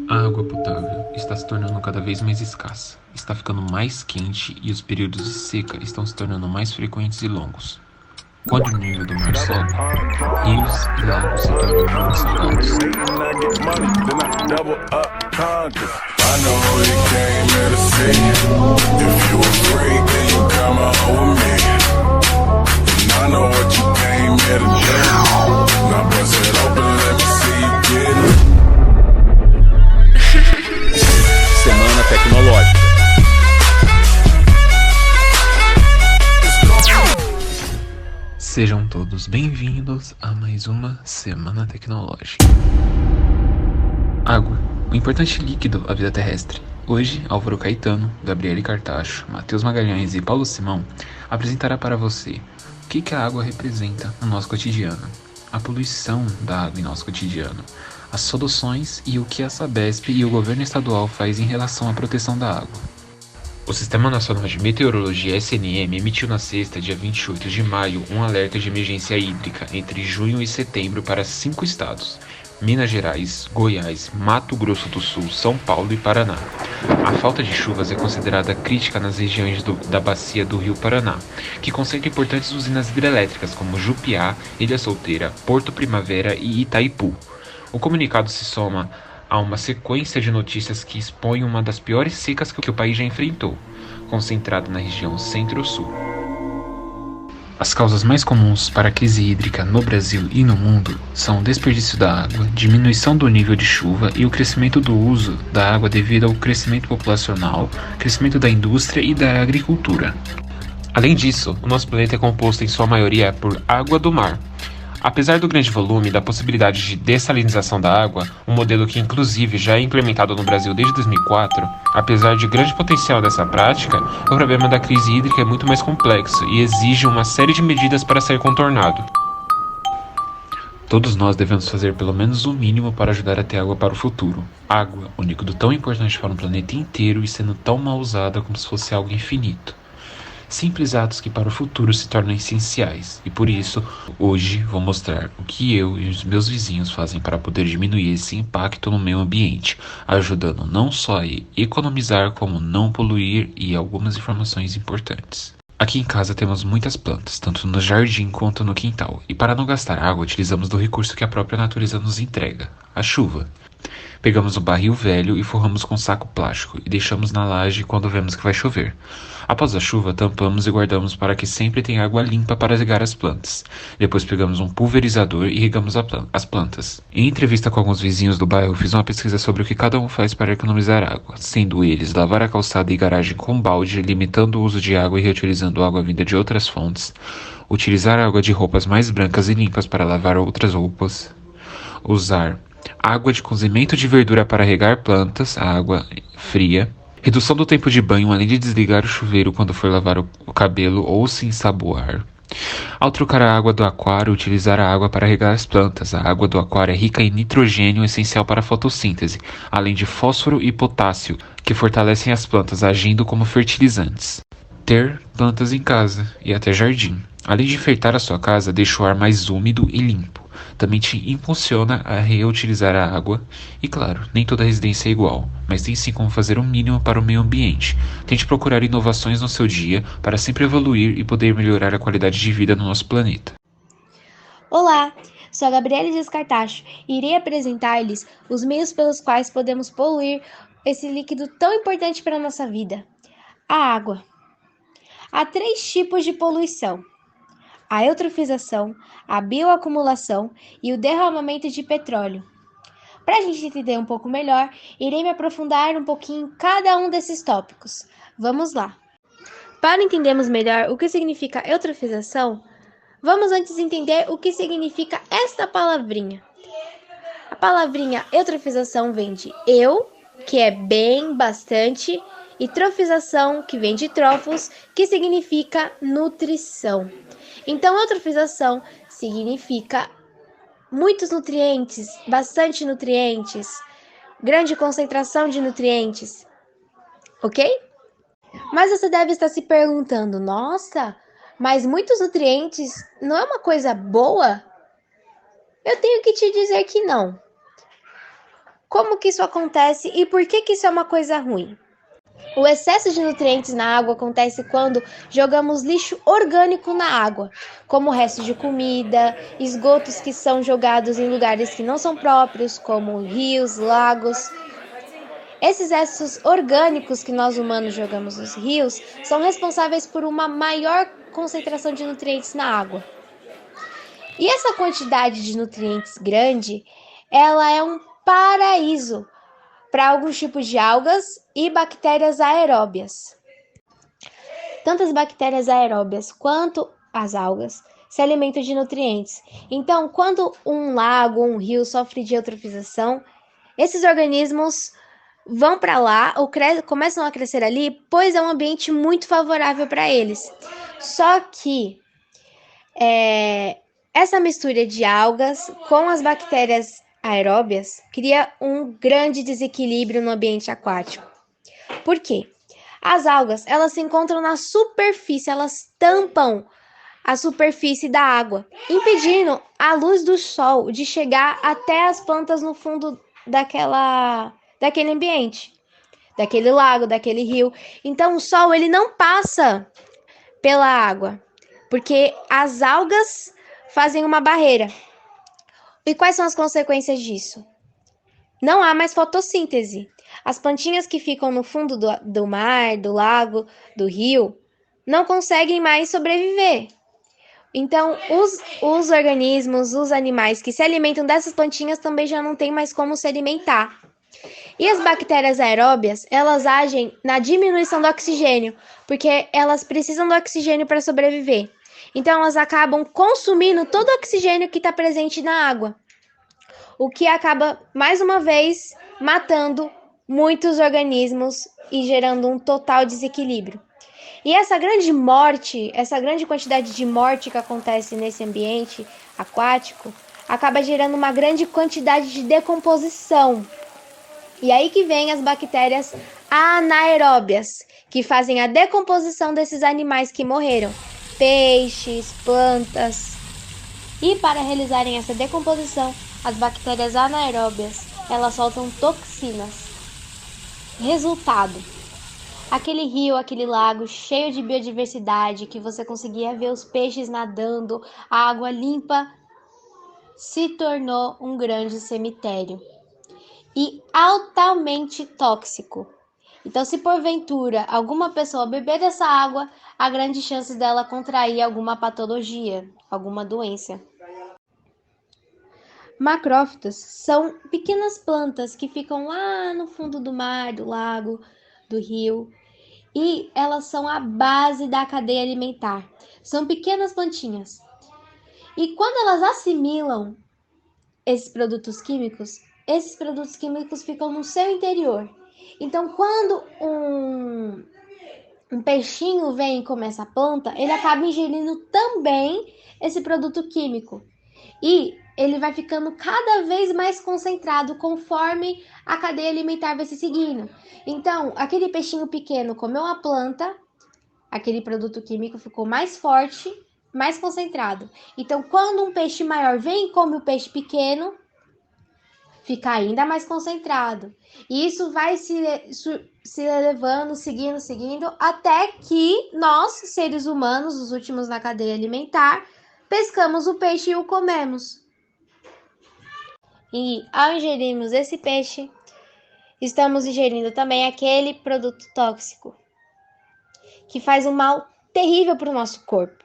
A água potável está se tornando cada vez mais escassa, está ficando mais quente e os períodos de seca estão se tornando mais frequentes e longos. Quando o nível do mar sobe, rios e lagos se tornam muito salgados. Semana Tecnológica. Sejam todos bem-vindos a mais uma Semana Tecnológica. Água, um importante líquido à vida terrestre. Hoje, Álvaro Caetano, Gabriele Cartacho, Matheus Magalhães e Paulo Simão apresentará para você o que a água representa no nosso cotidiano, a poluição da água em nosso cotidiano, as soluções e o que a Sabesp e o governo estadual faz em relação à proteção da água. O Sistema Nacional de Meteorologia SNM emitiu na sexta, dia 28 de maio, um alerta de emergência hídrica entre junho e setembro para 5 estados: Minas Gerais, Goiás, Mato Grosso do Sul, São Paulo e Paraná. A falta de chuvas é considerada crítica nas regiões da bacia do Rio Paraná, que concentra importantes usinas hidrelétricas como Jupiá, Ilha Solteira, Porto Primavera e Itaipu. O comunicado se soma a uma sequência de notícias que expõem uma das piores secas que o país já enfrentou, concentrada na região centro-sul. As causas mais comuns para a crise hídrica no Brasil e no mundo são o desperdício da água, diminuição do nível de chuva e o crescimento do uso da água devido ao crescimento populacional, crescimento da indústria e da agricultura. Além disso, o nosso planeta é composto em sua maioria por água do mar. Apesar do grande volume e da possibilidade de dessalinização da água, um modelo que inclusive já é implementado no Brasil desde 2004, apesar de grande potencial dessa prática, o problema da crise hídrica é muito mais complexo e exige uma série de medidas para ser contornado. Todos nós devemos fazer pelo menos o mínimo para ajudar a ter água para o futuro. Água, um líquido tão importante para um planeta inteiro e sendo tão mal usada como se fosse algo infinito. Simples atos que para o futuro se tornam essenciais, e por isso, hoje vou mostrar o que eu e os meus vizinhos fazem para poder diminuir esse impacto no meio ambiente, ajudando não só a economizar como não poluir e algumas informações importantes. Aqui em casa temos muitas plantas, tanto no jardim quanto no quintal, e para não gastar água utilizamos do recurso que a própria natureza nos entrega, a chuva. Pegamos o barril velho e forramos com saco plástico e deixamos na laje quando vemos que vai chover. Após a chuva, tampamos e guardamos para que sempre tenha água limpa para regar as plantas. Depois pegamos um pulverizador e regamos as plantas. Em entrevista com alguns vizinhos do bairro, fiz uma pesquisa sobre o que cada um faz para economizar água, sendo eles lavar a calçada e garagem com balde, limitando o uso de água e reutilizando água vinda de outras fontes, utilizar água de roupas mais brancas e limpas para lavar outras roupas, usar água de cozimento de verdura para regar plantas, água fria, redução do tempo de banho além de desligar o chuveiro quando for lavar o cabelo ou se ensaboar. Ao trocar a água do aquário, utilizar a água para regar as plantas. A água do aquário é rica em nitrogênio, essencial para a fotossíntese, além de fósforo e potássio, que fortalecem as plantas agindo como fertilizantes. Ter plantas em casa e até jardim. Além de enfeitar a sua casa, deixa o ar mais úmido e limpo. Também te impulsiona a reutilizar a água. E claro, nem toda residência é igual, mas tem sim como fazer o mínimo para o meio ambiente. Tente procurar inovações no seu dia para sempre evoluir e poder melhorar a qualidade de vida no nosso planeta. Olá, sou a Gabriele Cartacho e irei apresentar-lhes os meios pelos quais podemos poluir esse líquido tão importante para a nossa vida: a água. Há 3 tipos de poluição: a eutrofização, a bioacumulação e o derramamento de petróleo. Para a gente entender um pouco melhor, irei me aprofundar um pouquinho em cada um desses tópicos. Vamos lá! Para entendermos melhor o que significa eutrofização, vamos antes entender o que significa esta palavrinha. A palavrinha eutrofização vem de eu, que é bem, bastante, e trofização, que vem de trófos, que significa nutrição. Então, eutrofização significa muitos nutrientes, bastante nutrientes, grande concentração de nutrientes, ok? Mas você deve estar se perguntando, nossa, mas muitos nutrientes não é uma coisa boa? Eu tenho que te dizer que não. Como que isso acontece e por que isso é uma coisa ruim? O excesso de nutrientes na água acontece quando jogamos lixo orgânico na água, como restos de comida, esgotos que são jogados em lugares que não são próprios, como rios, lagos. Esses restos orgânicos que nós humanos jogamos nos rios são responsáveis por uma maior concentração de nutrientes na água. E essa quantidade de nutrientes grande, ela é um paraíso para alguns tipos de algas e bactérias aeróbias. Tanto as bactérias aeróbias quanto as algas se alimentam de nutrientes. Então, quando um lago ou um rio sofre de eutrofização, esses organismos vão para lá ou começam a crescer ali, pois é um ambiente muito favorável para eles. Só que essa mistura de algas com as bactérias aeróbias cria um grande desequilíbrio no ambiente aquático. Por quê? As algas, elas se encontram na superfície, elas tampam a superfície da água, impedindo a luz do sol de chegar até as plantas no fundo daquele ambiente, daquele lago, daquele rio. Então o sol ele não passa pela água, porque as algas fazem uma barreira. E quais são as consequências disso? Não há mais fotossíntese. As plantinhas que ficam no fundo do mar, do lago, do rio, não conseguem mais sobreviver. Então, os organismos, os animais que se alimentam dessas plantinhas também já não têm mais como se alimentar. E as bactérias aeróbias, elas agem na diminuição do oxigênio, porque elas precisam do oxigênio para sobreviver. Então, elas acabam consumindo todo o oxigênio que está presente na água, o que acaba, mais uma vez, matando muitos organismos e gerando um total desequilíbrio. E essa grande quantidade de morte que acontece nesse ambiente aquático, acaba gerando uma grande quantidade de decomposição. E aí que vem as bactérias anaeróbias, que fazem a decomposição desses animais que morreram, peixes, plantas. E para realizarem essa decomposição, as bactérias anaeróbias, elas soltam toxinas. Resultado: aquele rio, aquele lago cheio de biodiversidade, que você conseguia ver os peixes nadando, a água limpa, se tornou um grande cemitério e altamente tóxico. Então, se porventura alguma pessoa beber dessa água, há grande chance dela contrair alguma patologia, alguma doença. Macrófitos são pequenas plantas que ficam lá no fundo do mar, do lago, do rio, e elas são a base da cadeia alimentar. São pequenas plantinhas. E quando elas assimilam esses produtos químicos ficam no seu interior. Então, quando um peixinho vem e come essa planta, ele acaba ingerindo também esse produto químico. E ele vai ficando cada vez mais concentrado conforme a cadeia alimentar vai se seguindo. Então, aquele peixinho pequeno comeu a planta, aquele produto químico ficou mais forte, mais concentrado. Então, quando um peixe maior vem e come o peixe pequeno, fica ainda mais concentrado. E isso vai se elevando, seguindo, até que nós, seres humanos, os últimos na cadeia alimentar, pescamos o peixe e o comemos. E ao ingerirmos esse peixe, estamos ingerindo também aquele produto tóxico, que faz um mal terrível para o nosso corpo.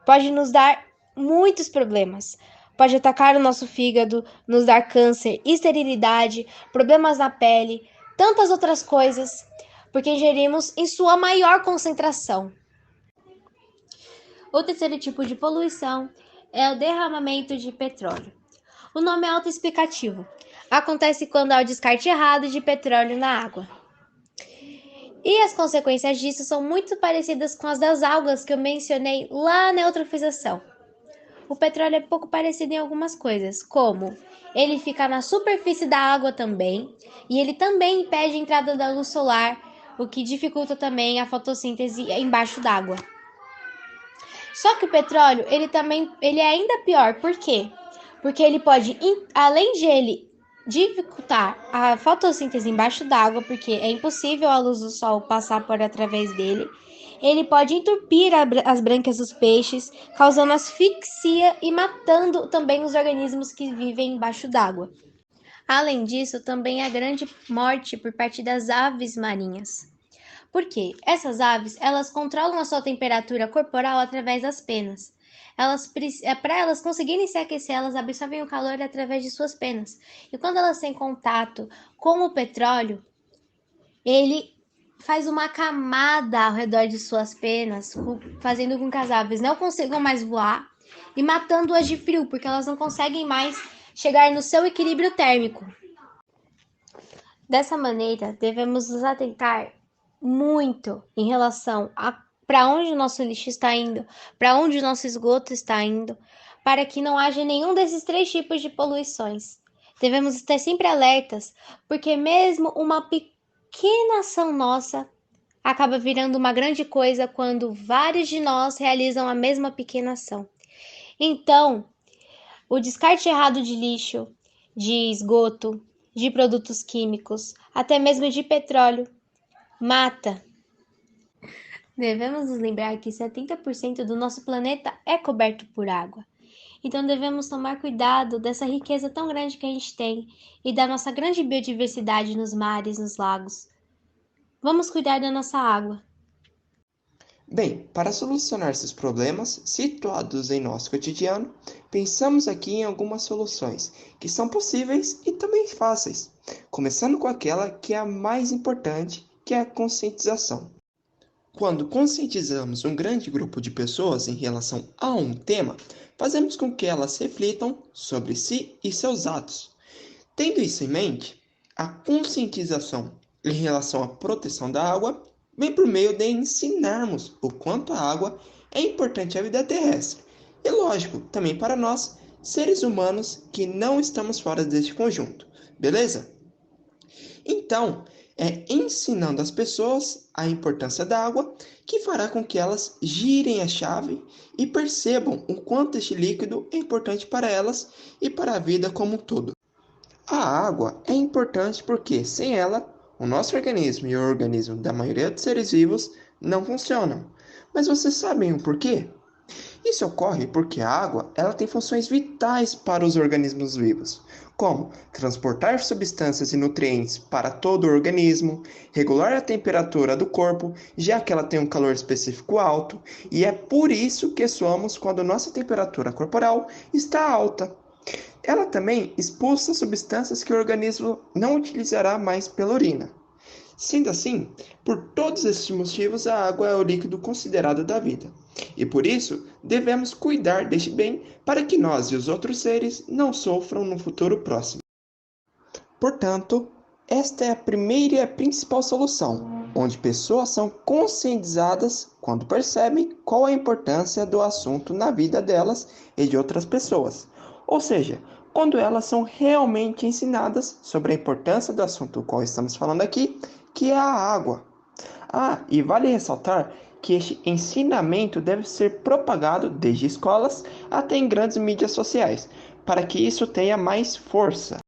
Pode nos dar muitos problemas. Pode atacar o nosso fígado, nos dar câncer, esterilidade, problemas na pele, tantas outras coisas, porque ingerimos em sua maior concentração. O terceiro tipo de poluição é o derramamento de petróleo. O nome é autoexplicativo. Acontece quando há o descarte errado de petróleo na água. E as consequências disso são muito parecidas com as das algas que eu mencionei lá na eutrofização. O petróleo é pouco parecido em algumas coisas, como ele fica na superfície da água também, e ele também impede a entrada da luz solar, o que dificulta também a fotossíntese embaixo d'água. Só que o petróleo, ele é ainda pior, por quê? Porque ele pode, além de ele dificultar a fotossíntese embaixo d'água, porque é impossível a luz do sol passar por através dele. Ele pode entupir as brânquias dos peixes, causando asfixia e matando também os organismos que vivem embaixo d'água. Além disso, também há grande morte por parte das aves marinhas. Por quê? Essas aves, elas controlam a sua temperatura corporal através das penas. Para elas conseguirem se aquecer, elas absorvem o calor através de suas penas. E quando elas têm contato com o petróleo, ele faz uma camada ao redor de suas penas, fazendo com que as aves não consigam mais voar e matando-as de frio, porque elas não conseguem mais chegar no seu equilíbrio térmico. Dessa maneira, devemos nos atentar muito em relação a para onde o nosso lixo está indo, para onde o nosso esgoto está indo, para que não haja nenhum desses 3 tipos de poluições. Devemos estar sempre alertas, porque mesmo uma pequena ação nossa acaba virando uma grande coisa quando vários de nós realizam a mesma pequena ação. Então, o descarte errado de lixo, de esgoto, de produtos químicos, até mesmo de petróleo, mata. Devemos nos lembrar que 70% do nosso planeta é coberto por água. Então devemos tomar cuidado dessa riqueza tão grande que a gente tem e da nossa grande biodiversidade nos mares, nos lagos. Vamos cuidar da nossa água. Bem, para solucionar esses problemas situados em nosso cotidiano, pensamos aqui em algumas soluções que são possíveis e também fáceis, começando com aquela que é a mais importante, que é a conscientização. Quando conscientizamos um grande grupo de pessoas em relação a um tema, fazemos com que elas reflitam sobre si e seus atos. Tendo isso em mente, a conscientização em relação à proteção da água vem por meio de ensinarmos o quanto a água é importante à vida terrestre. E lógico, também para nós, seres humanos que não estamos fora deste conjunto, beleza? Então, é ensinando as pessoas a importância da água que fará com que elas girem a chave e percebam o quanto este líquido é importante para elas e para a vida como um todo. A água é importante porque, sem ela, o nosso organismo e o organismo da maioria dos seres vivos não funcionam. Mas vocês sabem o porquê? Isso ocorre porque a água ela tem funções vitais para os organismos vivos, como transportar substâncias e nutrientes para todo o organismo, regular a temperatura do corpo, já que ela tem um calor específico alto, e é por isso que suamos quando nossa temperatura corporal está alta. Ela também expulsa substâncias que o organismo não utilizará mais pela urina. Sendo assim, por todos esses motivos, a água é o líquido considerado da vida. E por isso, devemos cuidar deste bem para que nós e os outros seres não sofram no futuro próximo. Portanto, esta é a primeira e a principal solução, onde pessoas são conscientizadas quando percebem qual a importância do assunto na vida delas e de outras pessoas. Ou seja, quando elas são realmente ensinadas sobre a importância do assunto do qual estamos falando aqui, que é a água. E vale ressaltar que este ensinamento deve ser propagado desde escolas até em grandes mídias sociais, para que isso tenha mais força.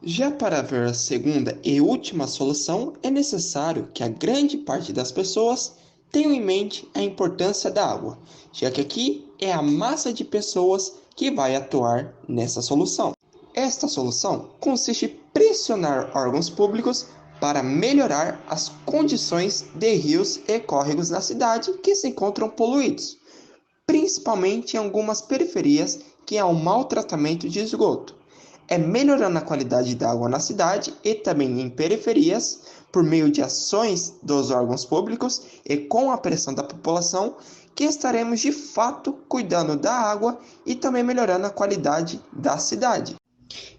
Já para ver a segunda e última solução, é necessário que a grande parte das pessoas tenham em mente a importância da água, já que aqui é a massa de pessoas que vai atuar nessa solução. Esta solução consiste em pressionar órgãos públicos para melhorar as condições de rios e córregos na cidade que se encontram poluídos, principalmente em algumas periferias que há um mau tratamento de esgoto. É melhorando a qualidade da água na cidade e também em periferias, por meio de ações dos órgãos públicos e com a pressão da população, que estaremos de fato cuidando da água e também melhorando a qualidade da cidade.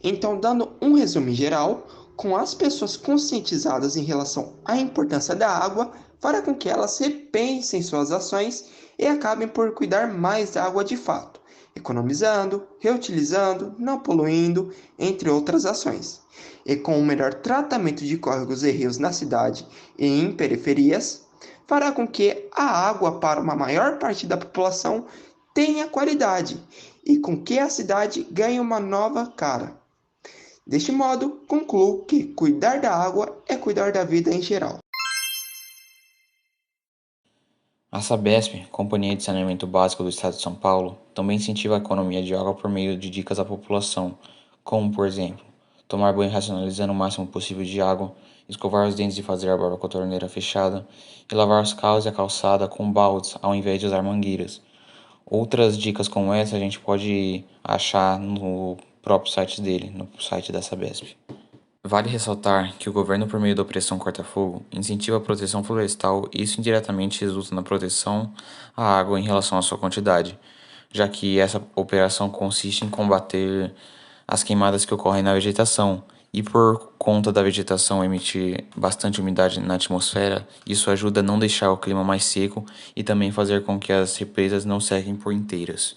Então, dando um resumo geral, com as pessoas conscientizadas em relação à importância da água, fará com que elas repensem suas ações e acabem por cuidar mais da água de fato, economizando, reutilizando, não poluindo, entre outras ações. E com o melhor tratamento de córregos e rios na cidade e em periferias, fará com que a água para uma maior parte da população tenha qualidade e com que a cidade ganhe uma nova cara. Deste modo, concluo que cuidar da água é cuidar da vida em geral. A Sabesp, Companhia de Saneamento Básico do Estado de São Paulo, também incentiva a economia de água por meio de dicas à população, como, por exemplo, tomar banho racionalizando o máximo possível de água, escovar os dentes e fazer a barba com a torneira fechada, e lavar os carros e a calçada com baldes ao invés de usar mangueiras. Outras dicas como essa a gente pode achar no próprio site dele, no site da Sabesp. Vale ressaltar que o governo, por meio da Operação Corta-Fogo, incentiva a proteção florestal e isso indiretamente resulta na proteção à água em relação à sua quantidade, já que essa operação consiste em combater as queimadas que ocorrem na vegetação. E por conta da vegetação emitir bastante umidade na atmosfera, isso ajuda a não deixar o clima mais seco e também fazer com que as represas não sequem por inteiras.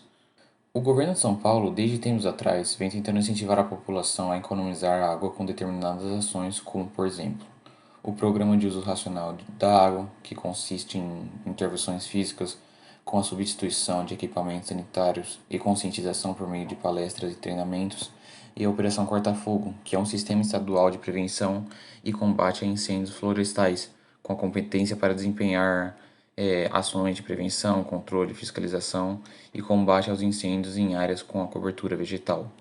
O governo de São Paulo, desde tempos atrás, vem tentando incentivar a população a economizar água com determinadas ações, como, por exemplo, o Programa de Uso Racional da Água, que consiste em intervenções físicas com a substituição de equipamentos sanitários e conscientização por meio de palestras e treinamentos, e a Operação Corta-Fogo, que é um sistema estadual de prevenção e combate a incêndios florestais, com a competência para desempenhar ações de prevenção, controle, fiscalização e combate aos incêndios em áreas com a cobertura vegetal.